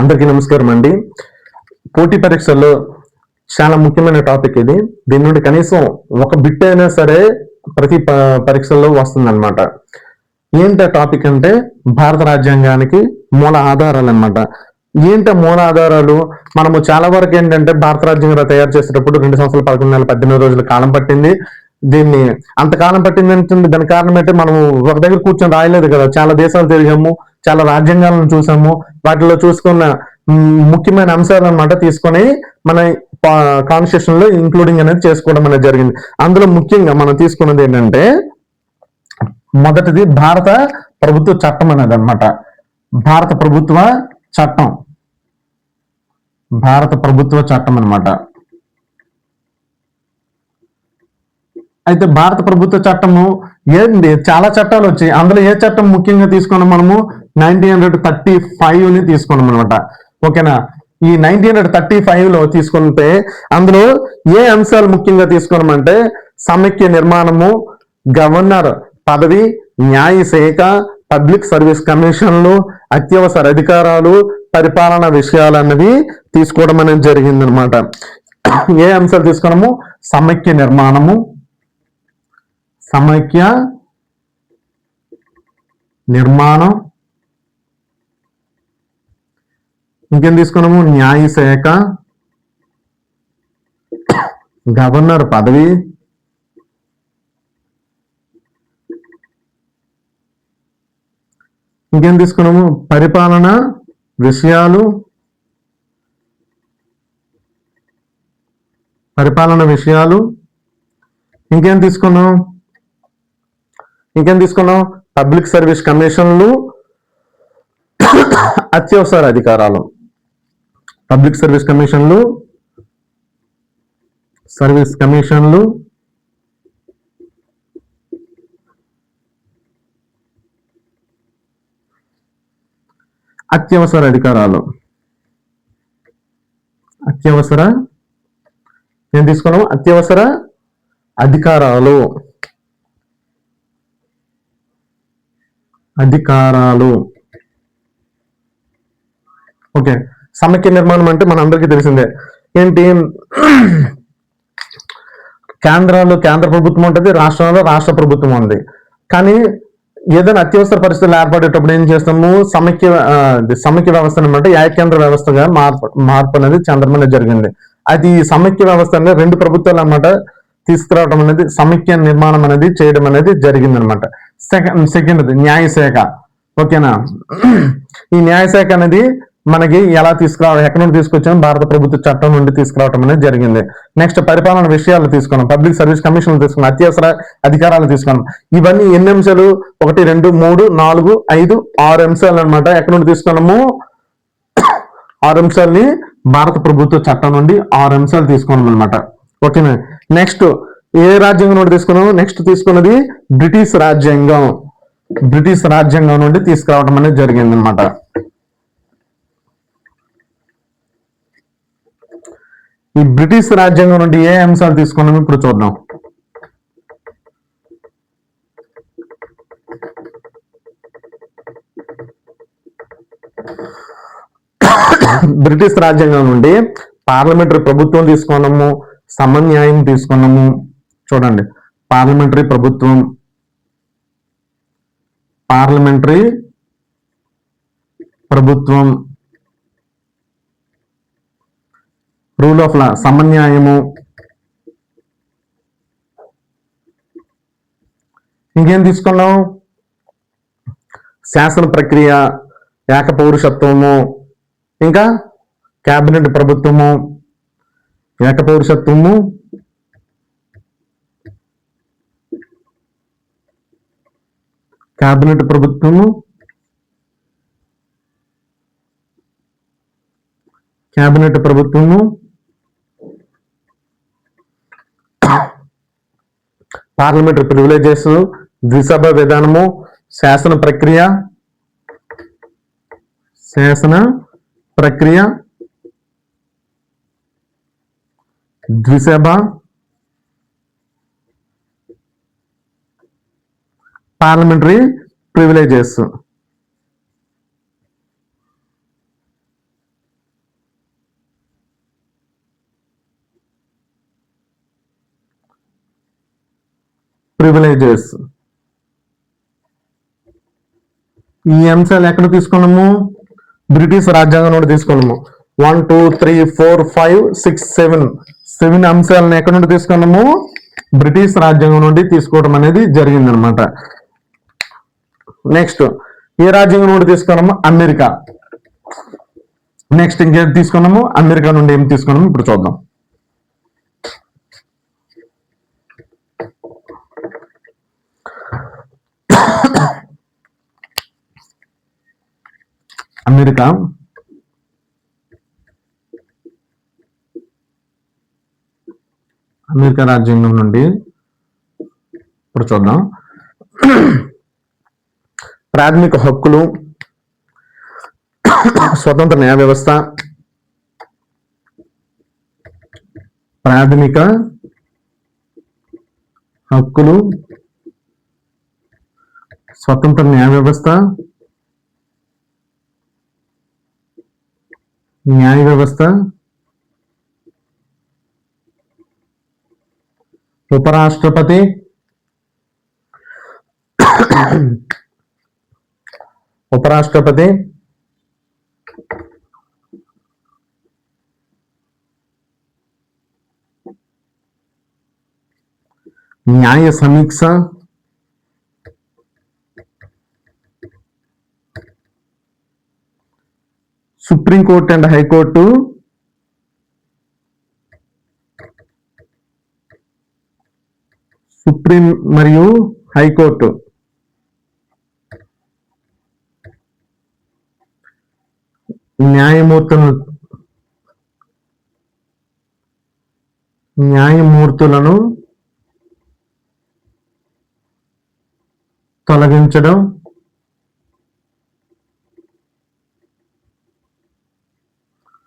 అందరికీ నమస్కారం అండి. పోటీ పరీక్షల్లో చాలా ముఖ్యమైన టాపిక్ ఇది. దీని నుండి కనీసం ఒక బిట్ అయినా సరే ప్రతి పరీక్షల్లో వస్తుందన్నమాట. ఏంటి టాపిక్ అంటే భారత రాజ్యాంగానికి మూల ఆధారాలు అన్నమాట. ఏంటి మూల ఆధారాలు? మనము చాలా వరకు ఏంటంటే భారత రాజ్యాంగం తయారు చేసేటప్పుడు 2 సంవత్సరాలు 11 నెలల 18 రోజుల కాలం పట్టింది. దీన్ని అంతకాలం పట్టింది అంటే దాని కారణం ఏంటంటే మనం ఒక దగ్గర కూర్చొని రాయలేదు కదా. చాలా దేశాలు తిరిగాము, చాలా రాజ్యాంగాలను చూసాము. వాటిలో చూసుకున్న ముఖ్యమైన అంశాలు అన్నమాట తీసుకొని మన కాన్స్టిట్యూషన్ లో ఇంక్లూడింగ్ అనేది చేసుకోవడం అనేది జరిగింది. అందులో ముఖ్యంగా మనం తీసుకున్నది ఏంటంటే మొదటిది భారత ప్రభుత్వ చట్టం అనేది అన్నమాట. భారత ప్రభుత్వ చట్టం, భారత ప్రభుత్వ చట్టం అన్నమాట. అయితే భారత ప్రభుత్వ చట్టము ఏంటి, చాలా చట్టాలు వచ్చాయి. అందులో ఏ చట్టం ముఖ్యంగా తీసుకున్నాం మనము? 1935 ని తీసుకున్నాం అనమాట. ఓకేనా? ఈ 1935 లో తీసుకుంటే అందులో ఏ అంశాలు ముఖ్యంగా తీసుకున్నామంటే సమైక్య నిర్మాణము, గవర్నర్ పదవి, న్యాయశాఖ, పబ్లిక్ సర్వీస్ కమిషన్లు, అత్యవసర అధికారాలు, పరిపాలన విషయాలు అన్నవి తీసుకోవడం అనేది జరిగింది అనమాట. ఏ అంశాలు తీసుకున్నాము? సమైక్య నిర్మాణము, సమైక్య నిర్మాణం, ఇంకేం తీసుకున్నాము? న్యాయశాఖ, గవర్నర్ పదవి, ఇంకేం తీసుకున్నాము? పరిపాలన విషయాలు, పరిపాలన విషయాలు, ఇంకేం తీసుకున్నాం? పబ్లిక్ సర్వీస్ కమిషన్లు, అత్యవసర అధికారాలు. పబ్లిక్ సర్వీస్ కమిషన్లు, అత్యవసర అధికారాలు. ఏం తీసుకున్నాము? అత్యవసర అధికారాలు. ఓకే. సమైక్య నిర్మాణం అంటే మన అందరికీ తెలిసిందే. ఏంటి? కేంద్ర ప్రభుత్వం ఉంటుంది, రాష్ట్రంలో రాష్ట్ర ప్రభుత్వం ఉంది. కానీ ఏదైనా అత్యవసర పరిస్థితులు ఏర్పడేటప్పుడు ఏం చేస్తాము? సమైక్య వ్యవస్థ అనమాట ఏకేంద్ర వ్యవస్థగా మార్పు అనేది చెందడం అనేది జరిగింది. అది సమైక్య వ్యవస్థ అనేది 2 ప్రభుత్వాలు అనమాట తీసుకురావడం అనేది, సమైక్య నిర్మాణం అనేది చేయడం అనేది జరిగింది అనమాట. సెకండ్ న్యాయశాఖ. ఓకేనా? ఈ న్యాయశాఖ అనేది మనకి ఎలా ఎక్కడి నుండి తీసుకొచ్చాము? భారత ప్రభుత్వ చట్టం నుండి తీసుకురావడం అనేది జరిగింది. నెక్స్ట్ పరిపాలన విషయాలు తీసుకున్నాం, పబ్లిక్ సర్వీస్ కమిషన్లు తీసుకున్నాం, అత్యవసర అధికారాలు తీసుకున్నాం. ఇవన్నీ ఎన్ని అంశాలు? 1, 2, 3, 4, 5, 6 అంశాలు అనమాట. ఎక్కడి నుండి తీసుకున్నాము? 6 అంశాలని భారత ప్రభుత్వ చట్టం నుండి 6 అంశాలు తీసుకున్నాం అనమాట. ఓకేనా? నెక్స్ట్ ఏ రాజ్యాంగం నుండి తీసుకున్నాము? నెక్స్ట్ తీసుకున్నది బ్రిటిష్ రాజ్యాంగం నుండి తీసుకురావడం అనేది జరిగింది అనమాట. ఈ బ్రిటిష్ రాజ్యాంగం నుండి ఏ అంశాలు తీసుకున్నాము ఇప్పుడు చూద్దాం. బ్రిటిష్ రాజ్యాంగం నుండి పార్లమెంటరీ ప్రభుత్వం తీసుకున్నాము, సమన్యాయం తీసుకున్నాము. చూడండి, పార్లమెంటరీ ప్రభుత్వం, రూల్ ఆఫ్ లా, సమన్యాయము. ఇంకేం తీసుకున్నాం? శాసన ప్రక్రియ, ఏకపౌరుషత్వము, ఇంకా క్యాబినెట్ ప్రభుత్వము, ఏకపౌరుషత్వము, క్యాబినెట్ ప్రభుత్వము, పార్లమెంటరీ ప్రివిలేజెస్, ద్విసభ విధానము, శాసన ప్రక్రియ, ద్విసభ, పార్లమెంటరీ ప్రివిలేజెస్. ప్రివిలేజెస్. ఈ అంశాలు ఎక్కడ తీసుకున్నాము? బ్రిటిష్ రాజ్యాంగం నుండి తీసుకున్నాము. 1 2 3 4 5 6 7 అంశాలను ఎక్కడ నుండి తీసుకున్నాము? బ్రిటిష్ రాజ్యాంగం నుండి తీసుకోవడం అనేది జరిగింది అనమాట. నెక్స్ట్ ఏ రాజ్యాంగం నుండి తీసుకున్నాము? అమెరికా. నెక్స్ట్ ఇంకేం తీసుకున్నాము? అమెరికా నుండి ఏం తీసుకున్నాము ఇప్పుడు చూద్దాం. అమెరికా రాజ్యాంగం నుండి ఇప్పుడు చూద్దాం. ప్రాథమిక హక్కులు, స్వతంత్ర న్యాయ వ్యవస్థ, ప్రాథమిక హక్కులు, స్వతంత్ర న్యాయ వ్యవస్థ, న్యాయ వ్యవస్థ, ఉపరాష్ట్రపతి, న్యాయ సమీక్ష, సుప్రీంకోర్టు అండ్ హైకోర్టు, సుప్రీం మరియు హైకోర్టు, న్యాయమూర్తులను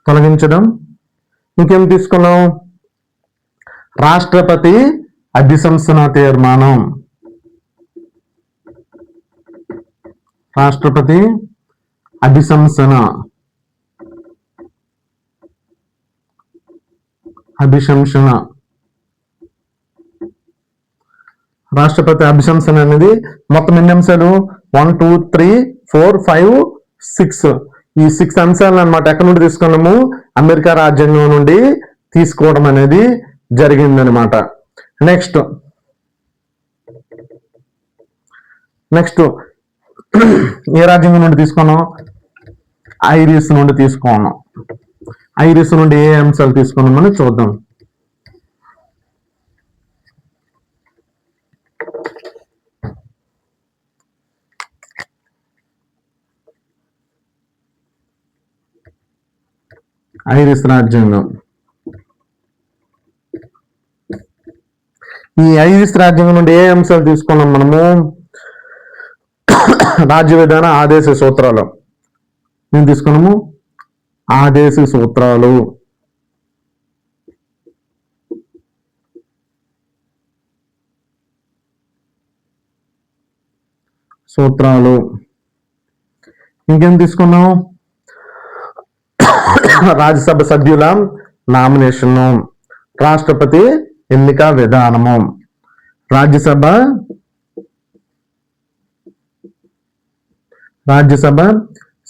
తొలగించడం, ఇంకేం తీసుకున్నాం? రాష్ట్రపతి అభిశంసన తీర్మానం, రాష్ట్రపతి అభిశంసన రాష్ట్రపతి అభిశంసన అనేది మొత్తం ఎన్ని అంశాలు? 1 2 3 4 5 6 ఈ 6 అంశాలను అనమాట ఎక్కడి నుండి తీసుకున్నాము? అమెరికా రాజ్యాంగం నుండి తీసుకోవడం అనేది జరిగిందనమాట. నెక్స్ట్ ఏ రాజ్యాంగం నుండి తీసుకున్నాం? ఐరిస్ నుండి తీసుకున్నాం. ఐరిస్ నుండి ఏ అంశాలు తీసుకున్నామని చూద్దాం. ఐరిస్ రాజ్యాంగం. ఈ ఐరిస్ రాజ్యాంగం నుండి ఏ అంశాలు తీసుకున్నాం మనము? రాజ్య విధాన ఆదేశ సూత్రాలు నేను తీసుకున్నాము. ఆదేశ సూత్రాలు, ఇంకేం తీసుకున్నాం? రాజ్యసభ సభ్యుల నామినేషన్, రాష్ట్రపతి ఎన్నిక విధానము, రాజ్యసభ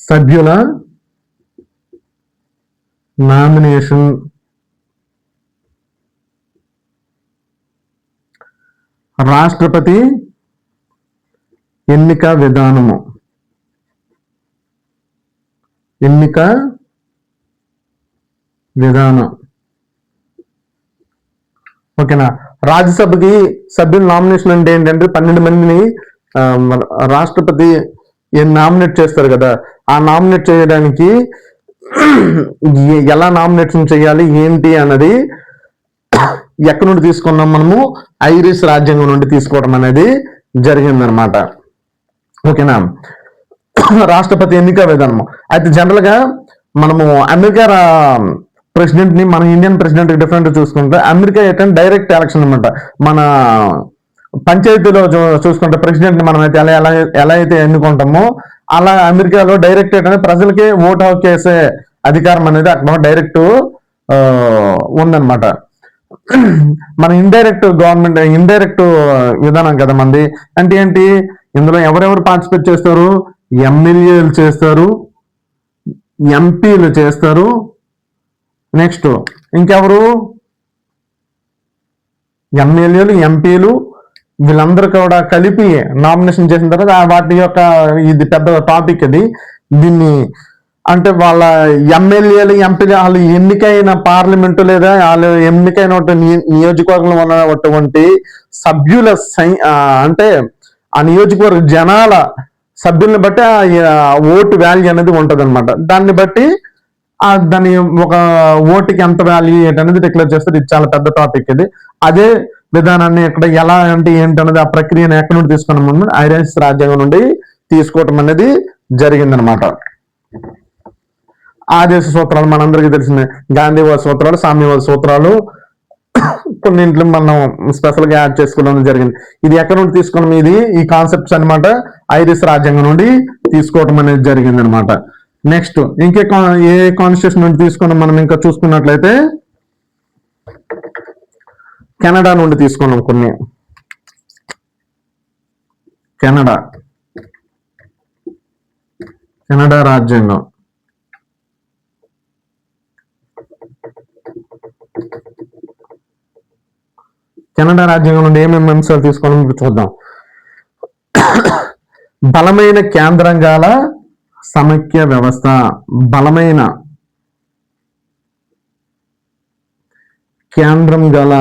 సభ్యుల నామినేషన్, రాష్ట్రపతి ఎన్నిక విధానం, ఓకేనా. రాజ్యసభకి సభ్యుల నామినేషన్ అంటే ఏంటంటే 12 మందిని రాష్ట్రపతి నామినేట్ చేస్తారు కదా. ఆ నామినేట్ చేయడానికి ఎలా నామినేషన్ చేయాలి ఏంటి అన్నది ఎక్కడి నుండి తీసుకున్నాం మనము? ఐరిస్ రాజ్యాంగం నుండి తీసుకోవడం అనేది జరిగిందనమాట. ఓకేనా. రాష్ట్రపతి ఎన్నిక విధానము అయితే జనరల్ గా మనము అమెరికా ప్రెసిడెంట్ ని మన ఇండియన్ ప్రెసిడెంట్ డిఫరెంట్ చూసుకుంటే అమెరికా ఏంటంటే డైరెక్ట్ ఎలక్షన్ అనమాట. మన పంచాయతీలో చూసుకుంటే ప్రెసిడెంట్ ని మనం అయితే ఎలా అయితే ఎన్నుకుంటామో అలా అమెరికాలో డైరెక్ట్ ఏంటంటే ప్రజలకే ఓటు హక్కు వేసే అధికారం అనేది అక్కడ డైరెక్ట్ ఉందన్నమాట. మన ఇండైరెక్ట్ గవర్నమెంట్ ఇండైరెక్ట్ విధానం కదా మంది. అంటే ఏంటి, ఇందులో ఎవరెవరు పార్టిసిపేట్ చేస్తారు? ఎమ్మెల్యేలు చేస్తారు, ఎంపీలు చేస్తారు, నెక్స్ట్ ఇంకెవరు, ఎమ్మెల్యేలు, ఎంపీలు, వీళ్ళందరూ కూడా కలిపి నామినేషన్ చేసిన తర్వాత వాటి యొక్క ఇది పెద్ద టాపిక్ ఇది. దీన్ని అంటే వాళ్ళ ఎమ్మెల్యేలు, ఎంపీలు వాళ్ళు ఎన్నికైన పార్లమెంటు లేదా వాళ్ళు ఎన్నికైన నియోజకవర్గంలో ఉన్నటువంటి సభ్యుల అంటే ఆ నియోజకవర్గ జనాల సభ్యుల్ని బట్టి ఆ ఓటు వాల్యూ అనేది ఉంటది అనమాట. దాన్ని బట్టి దాని ఒక ఓటుకి ఎంత వాల్యూ ఏంటనేది డిక్లేర్ చేస్తారు. ఇది చాలా పెద్ద టాపిక్ ఇది. అదే విధానాన్ని ఇక్కడ ఎలా అంటే ఏంటి అనేది ఆ ప్రక్రియను ఎక్కడి నుండి తీసుకున్నాం? ఐరిష్ రాజ్యాంగం నుండి తీసుకోవటం అనేది జరిగిందనమాట. ఆదేశ సూత్రాలు మనందరికీ తెలిసిందే. గాంధీవాద సూత్రాలు, సామ్యవాద సూత్రాలు కొన్నింట్లో మనం స్పెషల్ గా యాడ్ చేసుకోవడం జరిగింది. ఇది ఎక్కడ నుండి తీసుకున్నాం? ఇది ఈ కాన్సెప్ట్స్ అనమాట ఐరిష్ రాజ్యాంగం నుండి తీసుకోవటం అనేది జరిగింది అనమాట. నెక్స్ట్ ఇంకే ఏ కాన్స్టిట్యూషన్ నుండి తీసుకున్నాం మనం ఇంకా చూసుకున్నట్లయితే కెనడా నుండి తీసుకున్నాం కొన్ని. కెనడా రాజ్యాంగం కెనడా రాజ్యాంగం నుండి ఏమేమి అంశాలు తీసుకోవాలని ఇప్పుడు చూద్దాం. బలమైన కేంద్రం గల సమైక్య వ్యవస్థ. బలమైన కేంద్రం గల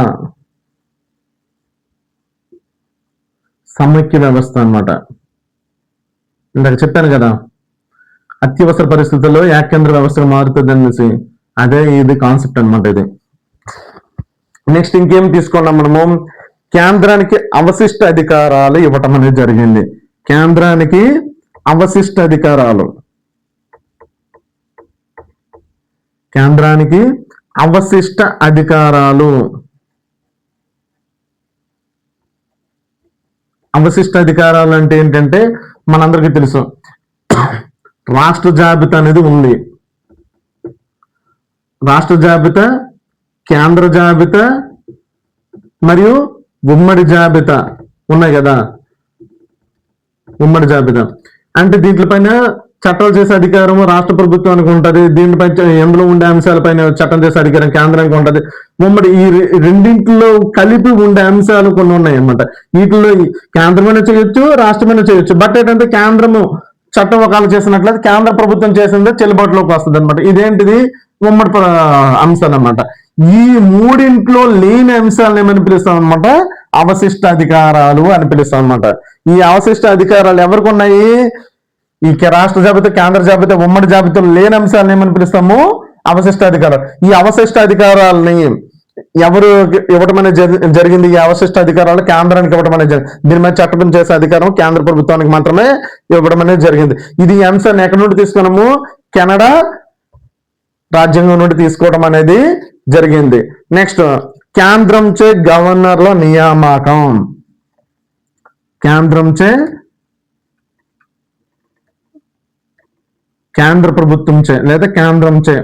సమైక్య వ్యవస్థ అన్నమాట. ఇందాక చెప్పాను కదా, అత్యవసర పరిస్థితుల్లో ఏకేంద్ర వ్యవస్థగా మారుతుంది అనేసి. అదే ఇది కాన్సెప్ట్ అనమాట ఇది. నెక్స్ట్ ఇంకేం తీసుకున్నాం మనము? కేంద్రానికి అవశిష్ట అధికారాలు ఇవ్వటం అనేది జరిగింది. కేంద్రానికి అవశిష్ట అధికారాలు. కేంద్రానికి అవశిష్ట అధికారాలు. అవశిష్ట అధికారాలు అంటే ఏంటంటే మనందరికీ తెలుసు, రాష్ట్ర జాబితా అనేది ఉంది. రాష్ట్ర జాబితా, కేంద్ర జాబితా మరియు ఉమ్మడి జాబితా ఉన్నాయి కదా. ఉమ్మడి జాబితా అంటే దీంట్లపైన చట్టాలు చేసే అధికారం రాష్ట్ర ప్రభుత్వానికి ఉంటది. దీనిపై ఎందులో ఉండే అంశాలపైన చట్టం చేసే అధికారం కేంద్రానికి ఉంటది. ఉమ్మడి ఈ రెండింటిలో కలిపి ఉండే అంశాలు కొన్ని ఉన్నాయి అన్నమాట. వీటిలో కేంద్రమైన చేయొచ్చు, రాష్ట్రమైన చేయొచ్చు. బట్ ఏంటంటే కేంద్రము చట్టం ఒకవేళ చేసినట్లయితే కేంద్ర ప్రభుత్వం చేసిందే చెల్లుబాటులోకి వస్తుంది అనమాట. ఇదేంటిది? ఉమ్మడి అంశాలు అన్నమాట. ఈ మూడింట్లో లేని అంశాలను ఏమని పిలుస్తాం అనమాట? అవశిష్ట అధికారాలు అని పిలుస్తాం అనమాట. ఈ అవశిష్ట అధికారాలు ఎవరికి ఉన్నాయి? ఈ రాష్ట్ర జాబితా, కేంద్ర జాబితా, ఉమ్మడి జాబితాలో లేని అంశాలను ఏమని పిలుస్తాము? అవశిష్ట అధికారాలు. ఈ అవశిష్ట అధికారాలని ఎవరు ఇవ్వటం అనేది జరిగింది? ఈ అవశిష్ట అధికారాలు కేంద్రానికి ఇవ్వడం అనేది జరిగింది. దీని మీద చట్టం చేసే అధికారం కేంద్ర ప్రభుత్వానికి మాత్రమే ఇవ్వడం అనేది జరిగింది. ఇది ఈ అంశాన్ని ఎక్కడి నుండి తీసుకున్నాము? కెనడా రాజ్యాంగం నుండి తీసుకోవడం అనేది జరిగింది. నెక్స్ట్ కేంద్రంచే గవర్నర్ల నియామకం. కేంద్రంచే, కేంద్ర ప్రభుత్వంచే లేదా కేంద్రంచే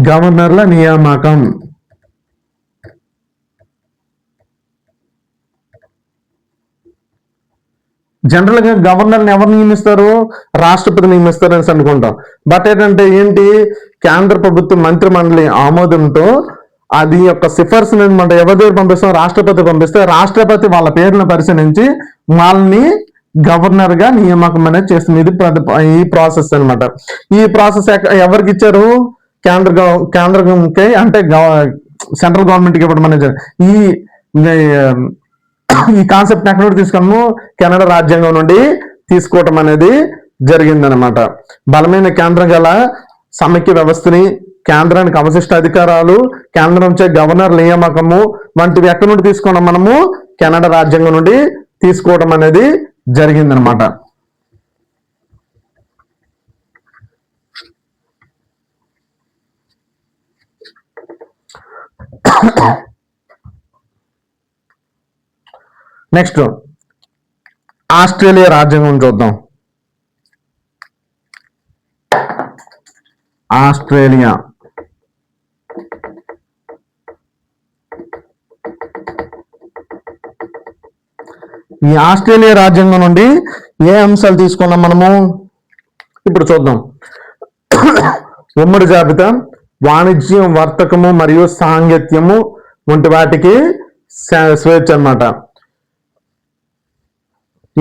గవర్నర్ల నియామకం. జనరల్ గా గవర్నర్ని ఎవరు నియమిస్తారు? రాష్ట్రపతి నియమిస్తారు అని అనుకుంటాం. బట్ ఏంటి, కేంద్ర ప్రభుత్వ మంత్రి మండలి ఆమోదంతో అది యొక్క సిఫార్సు అనమాట ఎవరి దగ్గర పంపిస్తాం? రాష్ట్రపతి పంపిస్తే రాష్ట్రపతి వాళ్ళ పేర్లను పరిశీలించి వాళ్ళని గవర్నర్ గా నియామకం అనేది చేస్తుంది. ఇది ఈ ప్రాసెస్ అనమాట. ఈ ప్రాసెస్ ఎవరికి ఇచ్చారు? కేంద్రంకి అంటే సెంట్రల్ గవర్నమెంట్ కి ఇవ్వడం అనేది. ఈ కాన్సెప్ట్ ఎక్కడ నుండి తీసుకున్నాము? కెనడా రాజ్యాంగం నుండి తీసుకోవటం అనేది జరిగిందనమాట. బలమైన కేంద్రం గల సమైక్య వ్యవస్థని, కేంద్రానికి అవశిష్ట అధికారాలు, కేంద్రంచే గవర్నర్ నియామకము వంటివి ఎక్కడి నుండి తీసుకున్నాం మనము? కెనడా రాజ్యాంగం నుండి తీసుకోవడం అనేది జరిగిందనమాట. నెక్స్ట్ ఆస్ట్రేలియా రాజ్యాంగం చూద్దాం. ఆస్ట్రేలియా ఈ ఆస్ట్రేలియా రాజ్యాంగం నుండి ఏ అంశాలు తీసుకున్నాం మనము ఇప్పుడు చూద్దాం. ఉమ్మడి జాబితా వాణిజ్యం, వర్తకము మరియు సాంగత్యము వంటి వాటికి స్వేచ్ఛ అన్నమాట.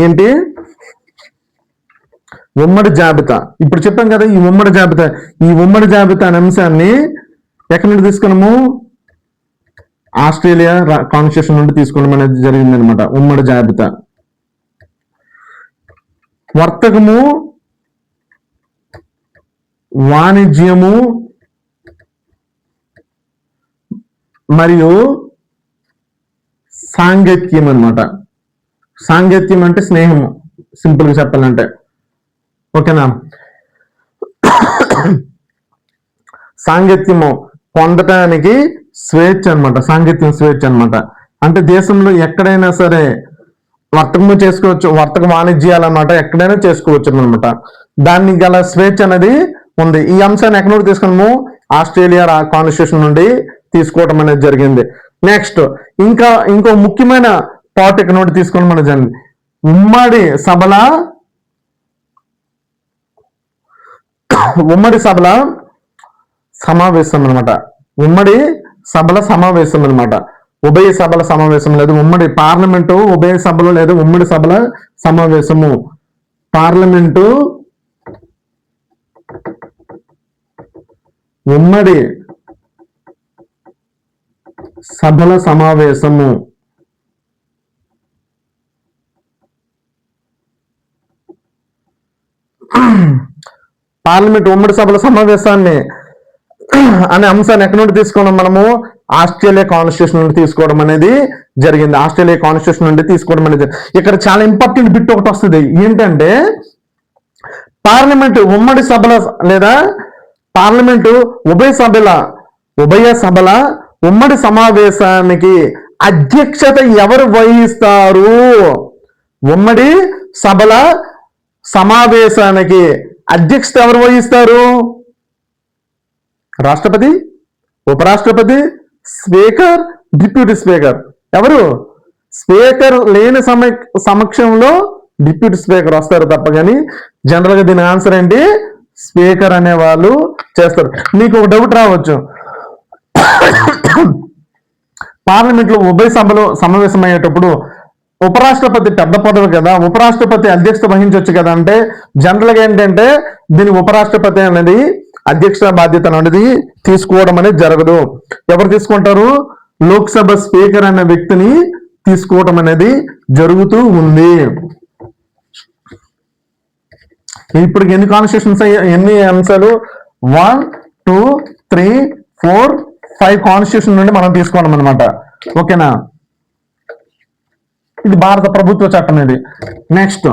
ఏంటి ఉమ్మడి జాబితా? ఇప్పుడు చెప్పాం కదా ఈ ఉమ్మడి జాబితా అనే అంశాన్ని ఎక్కడి నుండి తీసుకున్నాము? ఆస్ట్రేలియా కాన్స్టిట్యూషన్ నుండి తీసుకోవడం అనేది జరిగింది అనమాట. ఉమ్మడి జాబితా. వర్తకము, వాణిజ్యము మరియు సాంగత్యం అన్నమాట. సాంగత్యం అంటే స్నేహము, సింపుల్ గా చెప్పాలంటే. ఓకేనా? సాంగత్యము పొందటానికి స్వేచ్ఛ అనమాట. సాంగత్యం స్వేచ్ఛ అనమాట. అంటే దేశంలో ఎక్కడైనా సరే వర్తకము చేసుకోవచ్చు, వర్తక వాణిజ్యాలన్నమాట ఎక్కడైనా చేసుకోవచ్చు అనమాట. దాన్ని గల స్వేచ్ఛ అనేది ఉంది. ఈ అంశాన్ని ఎక్కడ నుండి తీసుకున్నాము? ఆస్ట్రేలియా కాన్స్టిట్యూషన్ నుండి తీసుకోవడం అనేది జరిగింది. నెక్స్ట్ ఇంకో ముఖ్యమైన పార్ట్ ఇక్కడ నుండి తీసుకోవడం అనేది జరిగింది. ఉమ్మడి సభల సమావేశం అనమాట. ఉమ్మడి సభల సమావేశం అనమాట. ఉభయ సభల సమావేశం లేదు, ఉమ్మడి పార్లమెంటు ఉభయ సభలు లేదా ఉమ్మడి సభల సమావేశము. పార్లమెంటు ఉమ్మడి సభల సమావేశము. పార్లమెంట్ ఉమ్మడి సభల సమావేశాన్ని అనే అంశాన్ని ఎక్కడి నుండి తీసుకున్నాం మనము? ఆస్ట్రేలియా కాన్స్టిట్యూషన్ నుండి తీసుకోవడం అనేది జరిగింది. ఆస్ట్రేలియా కాన్స్టిట్యూషన్ నుండి తీసుకోవడం అనేది. ఇక్కడ చాలా ఇంపార్టెంట్ బిట్ ఒకటి వస్తుంది. ఏంటంటే పార్లమెంట్ ఉమ్మడి సభల లేదా పార్లమెంటు ఉభయ సభల ఉమ్మడి సమావేశానికి అధ్యక్షత ఎవరు వహిస్తారు? ఉమ్మడి సభల సమావేశానికి అధ్యక్షత ఎవరు వహిస్తారు? రాష్ట్రపతి, ఉపరాష్ట్రపతి, స్పీకర్, డిప్యూటీ స్పీకర్. ఎవరు? స్పీకర్ లేని సమక్షంలో డిప్యూటీ స్పీకర్ వస్తారు తప్ప. కానీ జనరల్ గా దీని ఆన్సర్ ఏంటి? స్పీకర్ అనే వాళ్ళు చేస్తారు. మీకు ఒక డౌట్ రావచ్చు, పార్లమెంట్ లో ఉభయ సభలు సమావేశమయ్యేటప్పుడు ఉపరాష్ట్రపతి పెద్ద పదవి కదా, ఉపరాష్ట్రపతి అధ్యక్షత వహించవచ్చు కదా అంటే జనరల్ గా ఏంటంటే దీని ఉపరాష్ట్రపతి అనేది అధ్యక్ష బాధ్యత అనేది తీసుకోవడం అనేది జరగదు. ఎవరు తీసుకుంటారు? లోక్సభ స్పీకర్ అనే వ్యక్తిని తీసుకోవడం అనేది జరుగుతూ ఉంది. ఇప్పుడు ఎన్ని కాన్స్టిట్యూషన్స్, ఎన్ని అంశాలు? 1, 2, 3, 4, 5 కాన్స్టిట్యూషన్ నుండి మనం తీసుకోవడం అనమాట. ఓకేనా? ఇది భారత ప్రభుత్వ చట్టం. ఇది నెక్స్ట్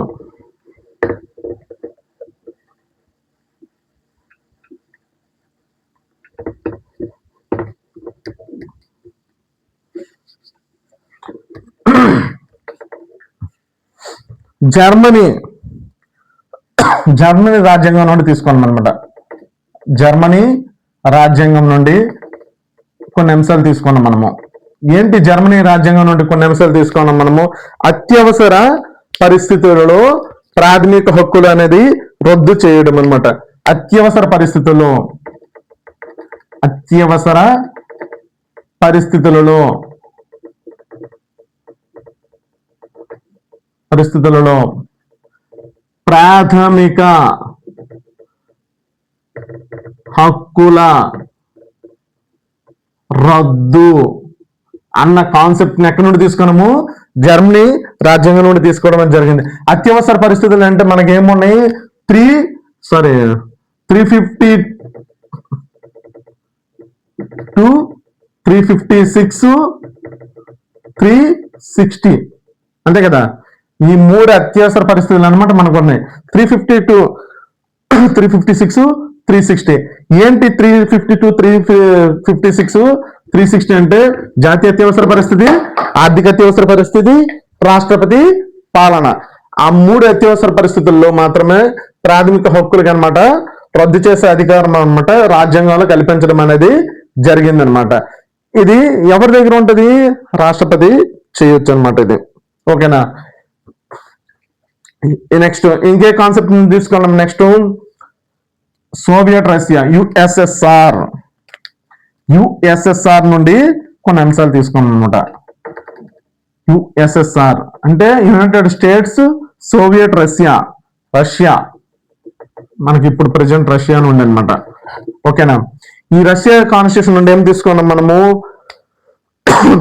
జర్మనీ రాజ్యాంగం నుండి తీసుకున్నాం అనమాట. జర్మనీ రాజ్యాంగం నుండి కొన్ని అంశాలు తీసుకున్నాం మనము. ఏంటి జర్మనీ రాజ్యాంగం నుండి కొన్ని అంశాలు తీసుకున్నాం మనము? అత్యవసర పరిస్థితులలో ప్రాథమిక హక్కులు అనేది రద్దు చేయడం అనమాట. అత్యవసర పరిస్థితుల్లో ప్రాథమిక హక్కుల రద్దు అన్న కాన్సెప్ట్ ని ఎక్కడి నుండి తీసుకున్నాము? జర్మనీ రాజ్యాంగం నుండి తీసుకోవడం జరిగింది. అత్యవసర పరిస్థితులు అంటే మనకి ఏమున్నాయి? 352, 356, 360 అంతే కదా. ఈ 3 అత్యవసర పరిస్థితులు అనమాట మనకు ఉన్నాయి. 352, 356, 360. ఏంటి 352, 356, 360 అంటే? జాతీయ అత్యవసర పరిస్థితి, ఆర్థిక అత్యవసర పరిస్థితి, రాష్ట్రపతి పాలన. ఆ 3 అత్యవసర పరిస్థితుల్లో మాత్రమే ప్రాథమిక హక్కులు అనమాట రద్దు చేసే అధికారం అనమాట రాజ్యాంగంలో కల్పించడం అనేది జరిగిందనమాట. ఇది ఎవరి దగ్గర ఉంటది? రాష్ట్రపతి చేయొచ్చు అనమాట ఇది. ఓకేనా? నెక్స్ట్ ఇంకే కాన్సెప్ట్ తీసుకున్నాం. నెక్స్ట్ సోవియట్ రష్యా, యుఎస్ఎస్ఆర్ నుండి కొన్ని అంశాలు తీసుకున్నాం అనమాట. యుఎస్ఎస్ఆర్ అంటే యునైటెడ్ స్టేట్స్ సోవియట్ రష్యా మనకి ఇప్పుడు ప్రెసెంట్ రష్యా నుండి అనమాట. ఓకేనా. ఈ రష్యా కాన్స్టిట్యూషన్ నుండి ఏం తీసుకున్నాం మనము?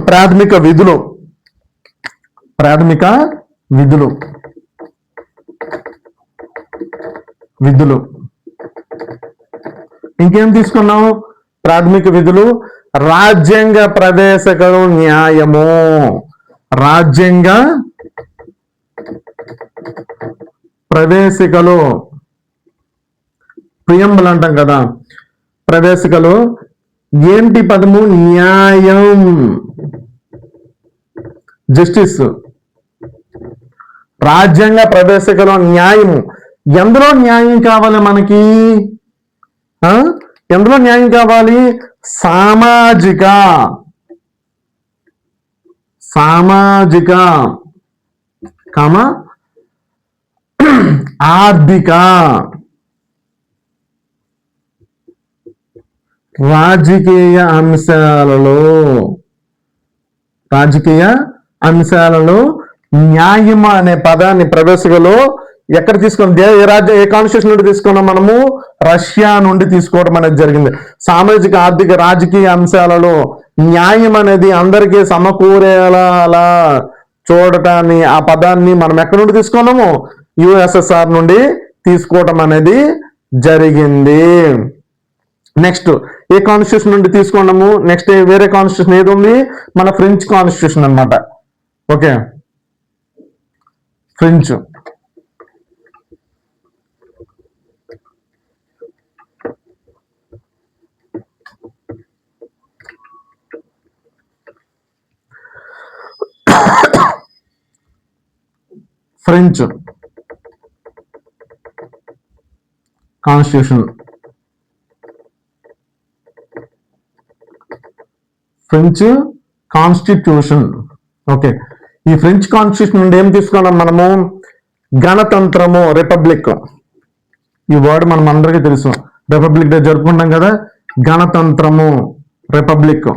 ప్రాథమిక విధులు ఇంకేం తీసుకున్నాం? ప్రాథమిక విధులు, రాజ్యాంగ ప్రవేశికలు, న్యాయము, రాజ్యాంగ ప్రవేశికలు, ప్రియంబుల్ అంటాం కదా, ప్రవేశికలు. ఏంటి పదము? న్యాయం, జస్టిస్. రాజ్యాంగ ప్రవేశికలు, న్యాయము. ఎందులో న్యాయం కావాలి మనకి? ఎందులో న్యాయం కావాలి? సామాజిక ఆర్థిక, రాజకీయ అంశాలలో న్యాయం అనే పదాన్ని ప్రవేశికలో ఎక్కడ తీసుకున్నాం? ఏ కాన్స్టిట్యూషన్ నుండి తీసుకున్నాం మనము? రష్యా నుండి తీసుకోవడం అనేది జరిగింది. సామాజిక, ఆర్థిక, రాజకీయ అంశాలలో న్యాయం అనేది అందరికీ సమకూరేలా చూడటాన్ని, ఆ పదాన్ని మనం ఎక్కడి నుండి తీసుకున్నాము? యుఎస్ఎస్ఆర్ నుండి తీసుకోవటం అనేది జరిగింది. నెక్స్ట్ ఏ కాన్స్టిట్యూషన్ నుండి తీసుకున్నాము? నెక్స్ట్ వేరే కాన్స్టిట్యూషన్ ఏది ఉంది? మన ఫ్రెంచ్ కాన్స్టిట్యూషన్ అన్నమాట. Okay, French. French constitution, okay. ఈ ఫ్రెంచ్ కాన్స్టిట్యూషన్ నుండి ఏం తీసుకున్నాం మనము? గణతంత్రము, రిపబ్లిక్. ఈ వర్డ్ మనం అందరికీ తెలుసు, రిపబ్లిక్ డే జరుపుకుంటాం కదా. గణతంత్రము, రిపబ్లిక్,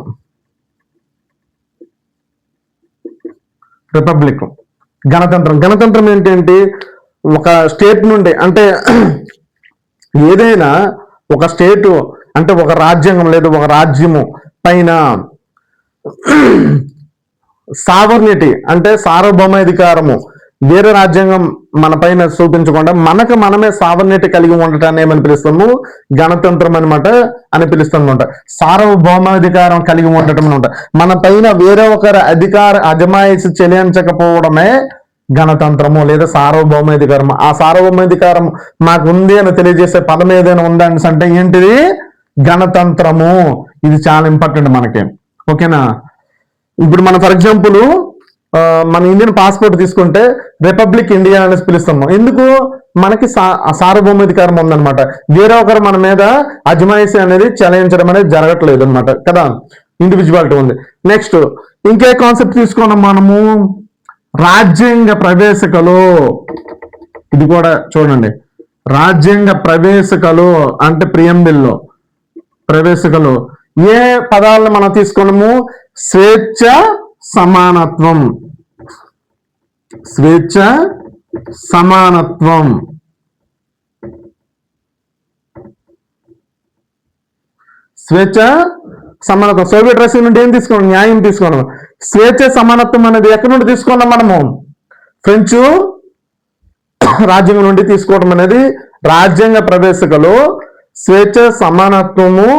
గణతంత్రం ఏంటంటే ఒక స్టేట్ నుండి, అంటే ఏదైనా ఒక స్టేటు అంటే ఒక రాజ్యాంగం లేదా ఒక రాజ్యము పైన సావర్నిటీ అంటే సార్వభౌమాధికారము వేరే రాజ్యాంగం మన పైన చూపించకుండా మనకు మనమే సావర్నిటీ కలిగి ఉండటాన్ని ఏమని పిలుస్తాము? గణతంత్రం అనమాట అని పిలుస్తాం అనమాట. సార్వభౌమాధికారం కలిగి ఉండటం అనమాట. మన పైన వేరే ఒకరి అజమాయిషి చెల్లించకపోవడమే గణతంత్రము లేదా సార్వభౌమాధికారం. ఆ సార్వభౌమాధికారం మాకు ఉంది అని తెలియజేసే పదం ఏదైనా ఉందని అంటే ఏంటిది? గణతంత్రము. ఇది చాలా ఇంపార్టెంట్ మనకి. ఓకేనా. ఇప్పుడు మన ఫర్ ఎగ్జాంపుల్ మన ఇండియన్ పాస్పోర్ట్ తీసుకుంటే రిపబ్లిక్ ఇండియా అనేసి పిలుస్తాము. ఎందుకు? మనకి సార్వభౌమాధికారం ఉందన్నమాట. వేరే ఒకరు మన మీద అజమాయిషి అనేది చెలాయించడం అనేది జరగట్లేదు అనమాట కదా. ఇండివిజువాలిటీ ఉంది. నెక్స్ట్ ఇంకే కాన్సెప్ట్ తీసుకున్నాం మనము? రాజ్యాంగ ప్రవేశికలు. ఇది కూడా చూడండి, రాజ్యాంగ ప్రవేశికలు అంటే ప్రియంబిల్లో ప్రవేశికలు. ఏ పదాలను మనం తీసుకున్నాము? స్వేచ్ఛ, సమానత్వం, స్వేచ్ఛ, సమానత్వం, స్వేచ్ఛ, సమానత్వం. సోవియట్ రష్యా నుండి ఏం తీసుకున్నాం? న్యాయం తీసుకున్నాం. స్వేచ్ఛ, సమానత్వం అనేది ఎక్కడి నుండి తీసుకున్నాం మనము? ఫ్రెంచ్ రాజ్యాంగం నుండి తీసుకోవడం అనేది రాజ్యాంగ ప్రవేశికలు, స్వేచ్ఛ, సమానత్వము.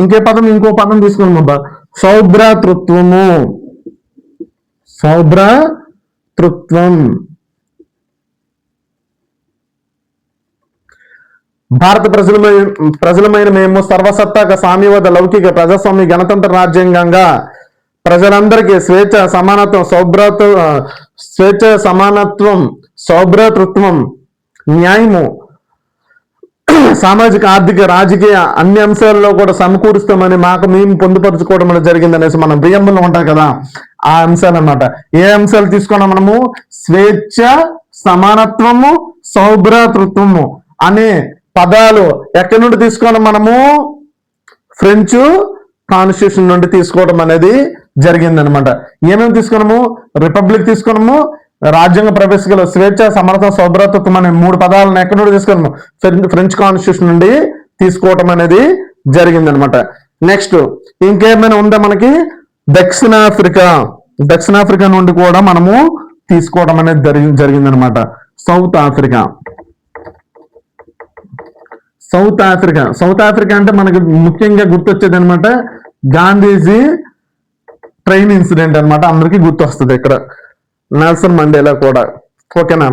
ఇంకో పదం తీసుకున్నాం, సౌభ్రాతృత్వము, భారత ప్రజలమైన మేము సర్వసత్తాక సామ్యవాద లౌకిక ప్రజాస్వామ్య గణతంత్ర రాజ్యాంగంగా ప్రజలందరికీ స్వేచ్ఛ, సమానత్వం, సౌభ్రాతృత్వం, న్యాయము, సామాజిక, ఆర్థిక, రాజకీయ అన్ని అంశాలలో కూడా సమకూరుస్తామని మాకు మేము పొందుపరుచుకోవడం అనేది జరిగింది అనేసి మనం ప్రియంబుల్లో ఉంటాం కదా, ఆ అంశాలు అన్నమాట. ఏ అంశాలు తీసుకున్నాం మనము? స్వేచ్ఛ, సమానత్వము, సౌభ్రాతృత్వము అనే పదాలు ఎక్కడి నుండి తీసుకున్నాం మనము? ఫ్రెంచ్ కాన్స్టిట్యూషన్ నుండి తీసుకోవడం అనేది జరిగిందనమాట. ఏమేమి తీసుకున్నాము? రిపబ్లిక్ తీసుకున్నాము, రాజ్యాంగ ప్రవేశికల స్వేచ్ఛ, సమర్థ, సౌభ్రాతృత్వం అనే 3 పదాలను ఎక్కడి నుండి తీసుకున్నాము? ఫ్రెంచ్ కాన్స్టిట్యూషన్ నుండి తీసుకోవటం అనేది జరిగిందనమాట. నెక్స్ట్ ఇంకేమైనా ఉందా మనకి? దక్షిణాఫ్రికా నుండి కూడా మనము తీసుకోవడం అనేది జరిగిందనమాట. సౌత్ ఆఫ్రికా అంటే మనకి ముఖ్యంగా గుర్తొచ్చేది అనమాట గాంధీజీ ట్రైన్ ఇన్సిడెంట్ అనమాట. అందరికీ గుర్తొస్తుంది ఇక్కడ. నెల్సన్ మండేలా కూడా. ఓకేనా?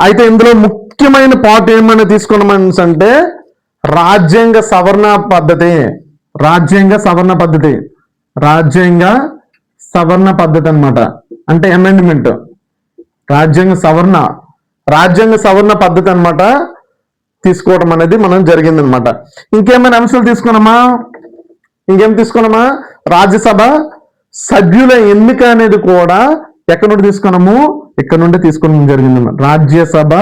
అయితే ఇందులో ముఖ్యమైన పార్ట్ ఏమైనా తీసుకున్నామని అంటే రాజ్యాంగ సవరణ పద్ధతి అనమాట. అంటే అమెండ్మెంట్, రాజ్యాంగ సవరణ పద్ధతి అనమాట తీసుకోవడం అనేది మనం జరిగిందనమాట. ఇంకేమైనా అంశాలు తీసుకున్నామా? రాజ్యసభ సభ్యుల ఎన్నిక అనేది కూడా ఎక్కడి నుండి తీసుకున్నాము? ఇక్కడ నుండి తీసుకోవడం జరిగింది. రాజ్యసభ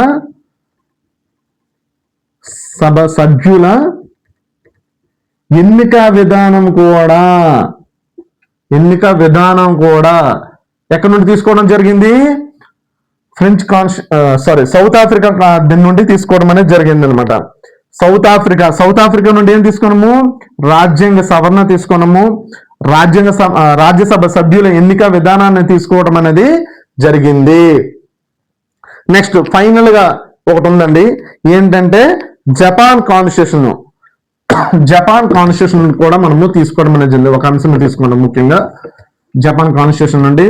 సభ్యుల ఎన్నిక విధానం కూడా ఎక్కడి నుండి తీసుకోవడం జరిగింది? సౌత్ ఆఫ్రికా దీని నుండి తీసుకోవడం అనేది జరిగింది అనమాట. సౌత్ ఆఫ్రికా నుండి ఏం తీసుకున్నాము? రాజ్యాంగ సవరణ తీసుకున్నాము, రాజ్యసభ సభ్యుల ఎన్నిక విధానాన్ని తీసుకోవడం అనేది జరిగింది. నెక్స్ట్ ఫైనల్ గా ఒకటి ఉందండి, ఏంటంటే జపాన్ కాన్స్టిట్యూషన్ కూడా మనము తీసుకోవడం అనేది జరిగింది. ఒక అంశం తీసుకున్నాం ముఖ్యంగా జపాన్ కాన్స్టిట్యూషన్ నుండి.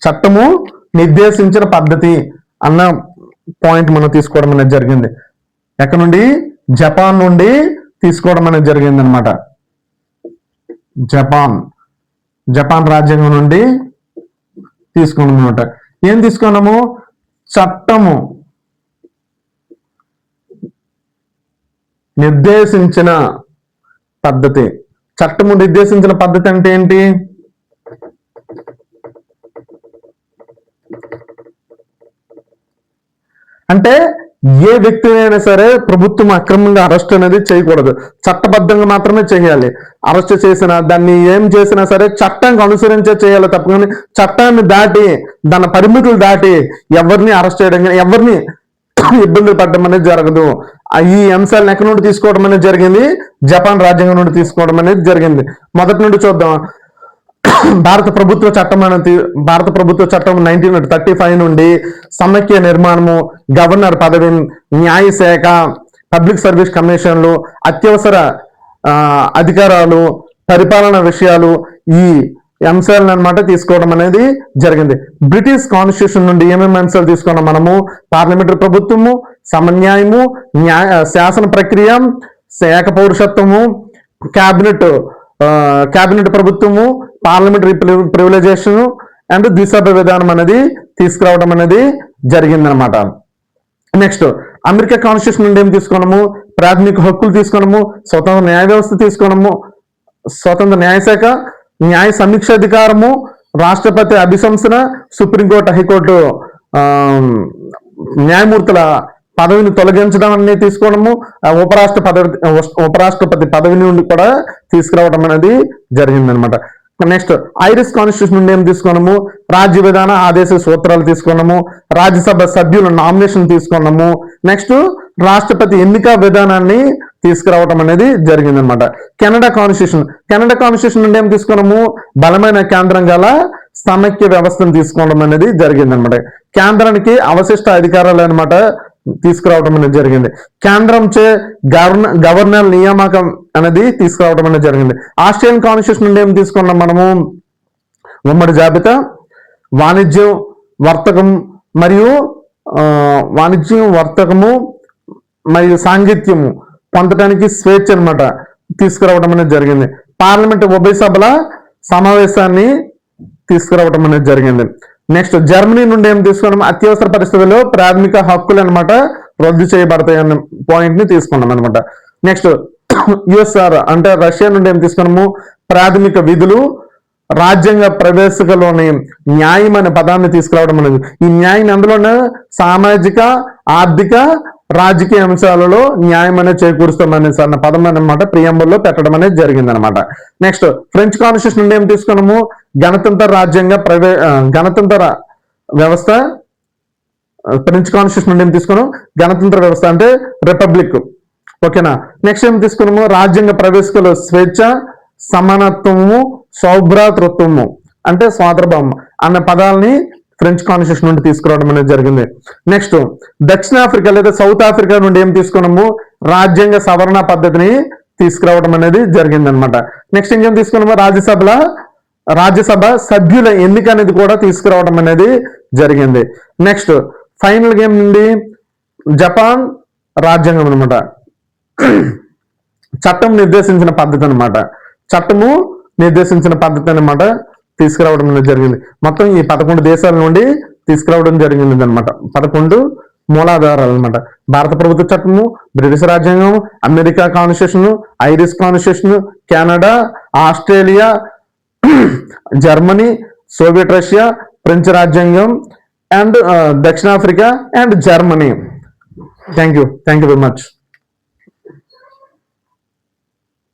చట్టము నిర్దేశించిన పద్ధతి అన్న పాయింట్ మనం తీసుకోవడం అనేది జరిగింది. ఎక్కడ నుండి? జపాన్ నుండి తీసుకోవడం అనేది జరిగింది అనమాట. జపాన్ రాజ్యాంగం నుండి తీసుకున్నాం అనమాట. ఏం తీసుకున్నాము? చట్టము నిర్దేశించిన పద్ధతి అంటే ఏంటి? అంటే ఏ వ్యక్తి అయినా సరే ప్రభుత్వం అక్రమంగా అరెస్ట్ అనేది చేయకూడదు, చట్టబద్ధంగా మాత్రమే చేయాలి. అరెస్ట్ చేసినా దాన్ని ఏం చేసినా సరే చట్టానికి అనుసరించే చేయాలి తప్ప కానీ చట్టాన్ని దాటి దాని పరిమితులు దాటి ఎవరిని అరెస్ట్ చేయడం కానీ ఎవరిని ఇబ్బందులు పడడం అనేది జరగదు. ఈ అంశాలను ఎక్కడి నుండి తీసుకోవడం అనేది జరిగింది? జపాన్ రాజ్యాంగం నుండి తీసుకోవడం అనేది జరిగింది. మొదటి నుండి చూద్దాం. భారత ప్రభుత్వ చట్టం 1935 నుండి సమైక్య నిర్మాణము, గవర్నర్ పదవి, న్యాయశాఖ, పబ్లిక్ సర్వీస్ కమిషన్లు, అత్యవసర అధికారాలు, పరిపాలన విషయాలు, ఈ అంశాలను అనమాట తీసుకోవడం అనేది జరిగింది. బ్రిటిష్ కాన్స్టిట్యూషన్ నుండి ఏమేమి అంశాలు తీసుకున్నాం మనము? పార్లమెంటరీ ప్రభుత్వము, సమన్యాయము, శాసన ప్రక్రియ, ఏక పౌరుషత్వము, క్యాబినెట్ ప్రభుత్వము, పార్లమెంటరీ ప్రివిలైజేషన్ అండ్ ద్విసభ విధానం అనేది తీసుకురావడం అనేది జరిగిందనమాట. నెక్స్ట్ అమెరికా కాన్స్టిట్యూషన్ నుండి ఏం తీసుకున్నాము? ప్రాథమిక హక్కులు తీసుకున్నాము, స్వతంత్ర న్యాయ వ్యవస్థ తీసుకున్నాము, స్వతంత్ర న్యాయశాఖ, న్యాయ సమీక్ష అధికారము, రాష్ట్రపతి అభిశంసన, సుప్రీంకోర్టు, హైకోర్టు న్యాయమూర్తుల పదవిని తొలగించడం అనేది తీసుకోవడము, ఉపరాష్ట్రపతి పదవి నుండి కూడా తీసుకురావడం అనేది జరిగిందనమాట. నెక్స్ట్ ఐరిష్ కాన్స్టిట్యూషన్ నుండి ఏం తీసుకున్నాము? రాజ్య విధాన ఆదేశ సూత్రాలు తీసుకున్నాము, రాజ్యసభ సభ్యుల నామినేషన్ తీసుకున్నాము, నెక్స్ట్ రాష్ట్రపతి ఎన్నిక విధానాన్ని తీసుకురావడం అనేది జరిగిందనమాట. కెనడా కాన్స్టిట్యూషన్ నుండి ఏం తీసుకున్నాము? బలమైన కేంద్రం గల సమైక్య వ్యవస్థను తీసుకోవడం అనేది జరిగిందనమాట. కేంద్రానికి అవశిష్ట అధికారాలు అనమాట తీసుకురావడం అనేది జరిగింది. కేంద్రంచే గవర్నర్ నియామకం అనేది తీసుకురావడం అనేది జరిగింది. ఆస్ట్రేలియన్ కాన్స్టిట్యూషన్ నుండి ఏం తీసుకున్నాం మనము? ఉమ్మడి జాబితా, వాణిజ్యం వర్తకము మరియు సాంగత్యము పొందడానికి స్వేచ్ఛ అనమాట తీసుకురావడం అనేది జరిగింది. పార్లమెంట్ ఉభయ సభల సమావేశాన్ని తీసుకురావడం అనేది జరిగింది. నెక్స్ట్ జర్మనీ నుండి ఏం తీసుకున్నాం? అత్యవసర పరిస్థితుల్లో ప్రాథమిక హక్కులు అనమాట రద్దు చేయబడతాయి అన్న పాయింట్ ని తీసుకున్నాం అనమాట. నెక్స్ట్ యుఎస్ఆర్ అంటే రష్యా నుండి ఏం తీసుకున్నాము, ప్రాథమిక విధులు, రాజ్యాంగ ప్రవేశికలోని న్యాయం అనే పదాన్ని తీసుకురావడం అనేది. ఈ న్యాయం అందులోనే సామాజిక, ఆర్థిక, రాజకీయ అంశాలలో న్యాయం అనేది చేకూరుస్తామనే అన్న పదం అనమాట ప్రియంబుల్లో పెట్టడం అనేది జరిగింది అనమాట. నెక్స్ట్ ఫ్రెంచ్ కాన్స్టిట్యూషన్ నుండి ఏం తీసుకున్నాము, గణతంత్ర రాజ్యాంగ గణతంత్ర వ్యవస్థ. ఫ్రెంచ్ కాన్స్టిట్యూషన్ నుండి ఏం తీసుకున్నాం, గణతంత్ర వ్యవస్థ అంటే రిపబ్లిక్. ఓకేనా. నెక్స్ట్ ఏం తీసుకున్నాము, రాజ్యాంగ ప్రవేశికలో స్వేచ్ఛ, సమానత్వము, సౌభ్రాతృత్వము అంటే స్వాతంత్రభావం అన్న పదాలని ఫ్రెంచ్ కాన్స్టిట్యూషన్ నుండి తీసుకురావడం అనేది జరిగింది. నెక్స్ట్ దక్షిణాఫ్రికా లేదా సౌత్ ఆఫ్రికా నుండి ఏం తీసుకున్నాము, రాజ్యాంగ సవరణ పద్ధతిని తీసుకురావడం అనేది జరిగింది అనమాట. నెక్స్ట్ ఇంకేం తీసుకున్నాము, రాజ్యసభ సభ్యుల ఎన్నిక అనేది కూడా తీసుకురావడం అనేది జరిగింది. నెక్స్ట్ ఫైనల్ గేమ్ నుండి జపాన్ రాజ్యాంగం అనమాట, చట్టం నిర్దేశించిన పద్ధతి అనమాట, చట్టము నిర్దేశించిన పద్ధతి అనమాట తీసుకురావడం అనేది జరిగింది. మొత్తం ఈ 11 దేశాల నుండి తీసుకురావడం జరిగింది అనమాట. 11 మూలాధారాలు అనమాట. భారత ప్రభుత్వ చట్టము, బ్రిటిష్ రాజ్యాంగం, America constitution, Irish constitution, Canada, Australia, Germany, Soviet Russia, French రాజ్యాంగం అండ్ దక్షిణాఫ్రికా and Germany. Thank you very much.